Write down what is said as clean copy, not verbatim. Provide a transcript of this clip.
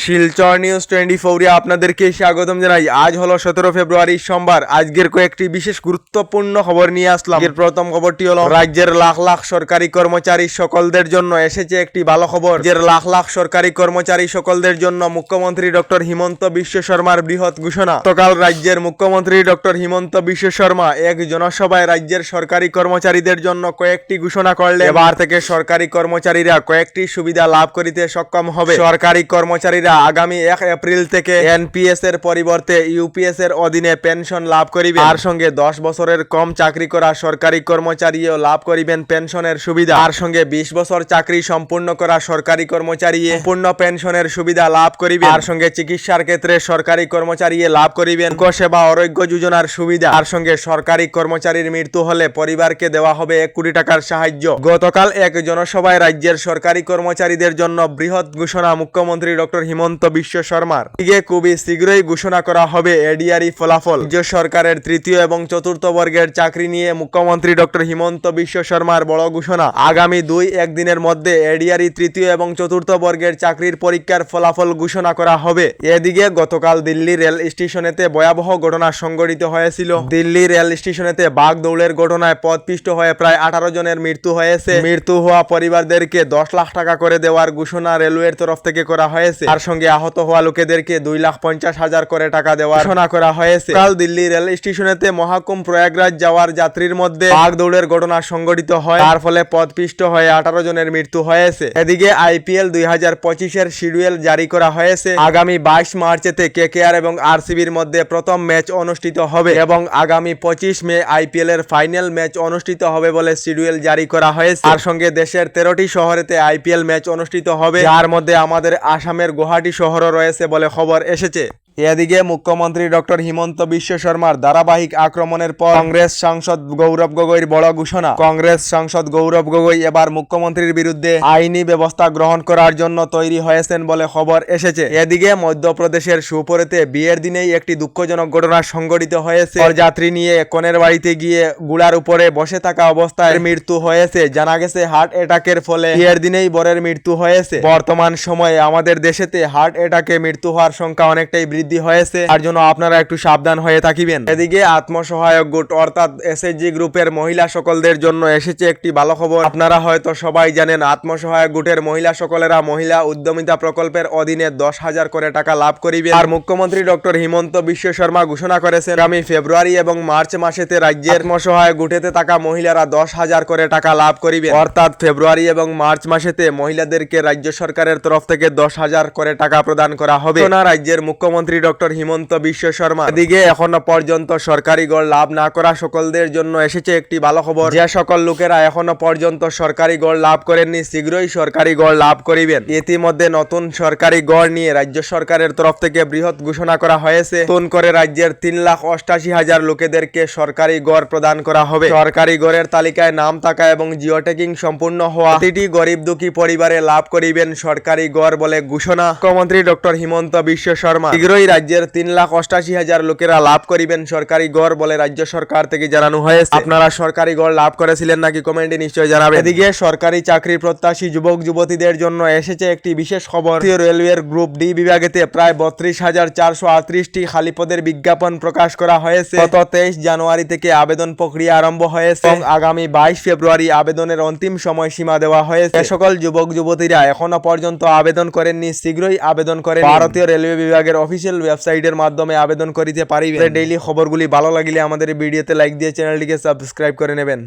Silchar news 24 আপনাদেরকে স্বাগতম জানাই। আজ হলো 17 ফেব্রুয়ারি সোমবার। আজকের কয়েকটি বিশেষ গুরুত্বপূর্ণ খবর নিয়ে আসলাম। এর প্রথম খবরটি হলো রাজ্যের লাখ লাখ সরকারি কর্মচারী সকলদের জন্য এসেছে একটি ভালো খবর। রাজ্যের লাখ লাখ সরকারি কর্মচারী সকলদের জন্য মুখ্যমন্ত্রী ডক্টর হিমন্ত বিশ্ব শর্মার বৃহৎ ঘোষণা। গতকাল রাজ্যের মুখ্যমন্ত্রী ডক্টর হিমন্ত বিশ্ব শর্মা এক জনসভায় রাজ্যের সরকারি কর্মচারীদের জন্য কয়েকটি ঘোষণা করলেন। এবার থেকে সরকারি কর্মচারীরা কয়েকটি সুবিধা লাভ করিতে সক্ষম হবে। সরকারি কর্মচারীরা আগামী 1 এপ্রিল থেকে এনপিএস এর পরিবর্তে ইউপিএস এর অধীনে পেনশন লাভ করিবে। তার সঙ্গে 10 বছরের কম চাকরি করা সরকারি কর্মচারীও লাভ করিবেন পেনশনের সুবিধা। তার সঙ্গে 20 বছর চাকরি সম্পূর্ণ করা সরকারি কর্মচারী পূর্ণ পেনশনের সুবিধা লাভ করিবে। তার সঙ্গে চিকিৎসার ক্ষেত্রে সরকারি কর্মচারী লাভ করিবেন লোকসেবা আরোগ্য যোজনার সুবিধা। তার সঙ্গে সরকারি কর্মচারীর মৃত্যু হলে পরিবারকে দেওয়া হবে 1 কোটি টাকার সাহায্য। গতকাল এক জনসভায় রাজ্যের সরকারি কর্মচারীদের জন্য বৃহৎ ঘোষণা মুখ্যমন্ত্রী ডক্টর হিমন্ত বিশ্ব শর্মার। এদিকে খুবই শীঘ্রই ঘোষণা করা হবে এডিআরই ফলাফল। রাজ্য সরকারের তৃতীয় এবং চতুর্থ বর্গের চাকরি নিয়ে মুখ্যমন্ত্রী ডক্টর হিমন্ত বিশ্ব শর্মার বড় ঘোষণা। আগামী 2-1 দিনের মধ্যে এডিআরই তৃতীয় এবং চতুর্থ বর্গের চাকরির পরীক্ষার ফলাফল ঘোষণা করা হবে। এদিকে গতকাল দিল্লি রেল স্টেশনেতে ভয়াবহ ঘটনা সংঘটিত হয়েছিল। দিল্লি রেল স্টেশনেতে বাঘ দৌড়ের ঘটনায় পথপিষ্ট হয়ে প্রায় 18 জনের মৃত্যু হয়েছে। মৃত্যু হওয়া পরিবারদেরকে 10 লাখ টাকা করে দেওয়ার ঘোষণা রেলওয়ের তরফ থেকে করা হয়েছে। তার সঙ্গে আহত হওয়া লোকেদেরকে 2,50,000 করে টাকা দেওয়ার ঘোষণা করা হয়েছে। কাল দিল্লি রেল স্টেশনেতে মহাকুম্ভ প্রয়াগরাজ যাওয়ার যাত্রীর মধ্যে বাঘ দৌড়ের ঘটনা সংঘটিত হয়। তার ফলে পথপিষ্ট হয়ে 18 জনের মৃত্যু হয়েছে। এদিকে আইপিএল 2025 এর শিডিউল জারি করা হয়েছে। আগামী 22 মার্চেতে কেকেআর এবং আরসিবির মধ্যে প্রথম ম্যাচ অনুষ্ঠিত হবে এবং আগামী 25 মে আইপিএল এর ফাইনাল ম্যাচ অনুষ্ঠিত হবে বলে শিডিউল জারি করা হয়েছে। তার সঙ্গে দেশের 13টি শহরেতে আইপিএল ম্যাচ অনুষ্ঠিত হবে, যার মধ্যে আমাদের আসামের গুয়াহাটি শহরও রয়েছে বলে খবর এসেছে। এদিকে মুখ্যমন্ত্রী ডক্টর হিমন্ত বিশ্ব শর্মার ধারাবাহিক আক্রমণের পর কংগ্রেস সাংসদ গৌরব গগৈর বড় ঘোষণা। কংগ্রেস সাংসদ গৌরব গগৈ এবার মুখ্যমন্ত্রীর বিরুদ্ধে আইনি ব্যবস্থা গ্রহণ করার জন্য তৈরি হয়েছেন বলে খবর এসেছে। এদিকে মধ্যপ্রদেশের সুপুরেতে বিয়ের দিনেই একটি দুঃখজনক ঘটনা সংঘটিত হয়েছে। যাত্রী নিয়ে কনের বাড়িতে গিয়ে গুড়ার উপরে বসে থাকা অবস্থায় মৃত্যু হয়েছে। জানা গেছে হার্ট অ্যাটাকের ফলে বিয়ের দিনেই বরের মৃত্যু হয়েছে। বর্তমান সময়ে আমাদের দেশেতে হার্ট অ্যাটাকে মৃত্যু হওয়ার সংখ্যা অনেকটাই বৃদ্ধি হয়েছে, তার জন্য আপনারা একটু সাবধান হয়ে থাকিবেন। এদিকে আত্মসহায়ক গোট অর্থাৎ এসএইচজি গ্রুপের মহিলা সকলদের জন্য এসেছে একটি ভালো খবর। আপনারা হয়তো সবাই জানেন আত্মসহায়ক গোটের মহিলা সকলেরা মহিলা উদ্যমিতা প্রকল্পের অধীনে 10,000 করে টাকা লাভ করিবে। আর মুখ্যমন্ত্রী ডক্টর হিমন্ত বিশ্ব শর্মা ঘোষণা করেছেন আগামী ফেব্রুয়ারি এবং মার্চ মাসেতে রাজ্যের আত্মসহায়ক গোটেতে থাকা মহিলারা 10,000 করে টাকা লাভ করিবে। অর্থাৎ ফেব্রুয়ারি এবং মার্চ মাসেতে মহিলাদেরকে রাজ্য সরকারের তরফ থেকে 10,000 করে টাকা প্রদান করা হবে। রাজ্যের মুখ্যমন্ত্রী ডক্টর হিমন্ত বিশ্ব শর্মা। এদিকে এখনো পর্যন্ত সরকারি গড় লাভ না করা সকলদের জন্য এসেছে একটি ভালো খবর। যে সকল লোকেরা এখনো পর্যন্ত সরকারি গড় লাভ করেননি শীঘ্রই সরকারি গড় লাভ করিবেন। ইতিমধ্যে নতুন সরকারি গড় নিয়ে রাজ্য সরকারের তরফ থেকে বৃহৎ ঘোষণা করা হয়েছে। নতুন করে রাজ্যের 3,88,000 লোকেদেরকে সরকারি গড় প্রদান করা হবে। সরকারি গড়ের তালিকায় নাম থাকা এবং জিও ট্যাগিং সম্পূর্ণ হওয়া প্রতিটি গরিব দুঃখী পরিবারে লাভ করিবেন সরকারি গড় বলে ঘোষণা মুখ্যমন্ত্রী ডক্টর হিমন্ত বিশ্ব শর্মা। শীঘ্রই রাজ্যের 3,88,000 লোকেরা লাভ করিবেন সরকারি গড় বলে রাজ্য সরকার থেকে জানানো হয়েছে। আপনারা সরকারি গড় লাভ করেছিলেন নাকি কমেন্টে নিশ্চয়ই জানাবেন। এদিকে সরকারি চাকরি প্রত্যাশী যুবক যুবতীদের জন্য এসেছে একটি বিশেষ খবর। রেলওয়ের গ্রুপ ডি বিভাগেতে প্রায় 32,438টি খালি পদের বিজ্ঞাপন প্রকাশ করা হয়েছে। গত 23 জানুয়ারি থেকে আবেদন প্রক্রিয়া আরম্ভ হয়েছে এবং আগামী 22 ফেব্রুয়ারি আবেদনের অন্তিম সময়সীমা দেওয়া হয়েছে। এ সকল যুবক যুবতীরা এখনো পর্যন্ত আবেদন করেননি শীঘ্রই আবেদন করেন। ভারতীয় রেলওয়ে বিভাগের অফিসিয়াল ওয়েবসাইটের মাধ্যমে আবেদন করিতে পারিবে। ডেইলি খবরগুলি ভালো লাগলে আমাদের ভিডিওতে লাইক দিয়ে চ্যানেলটিকে সাবস্ক্রাইব করে নেবেন।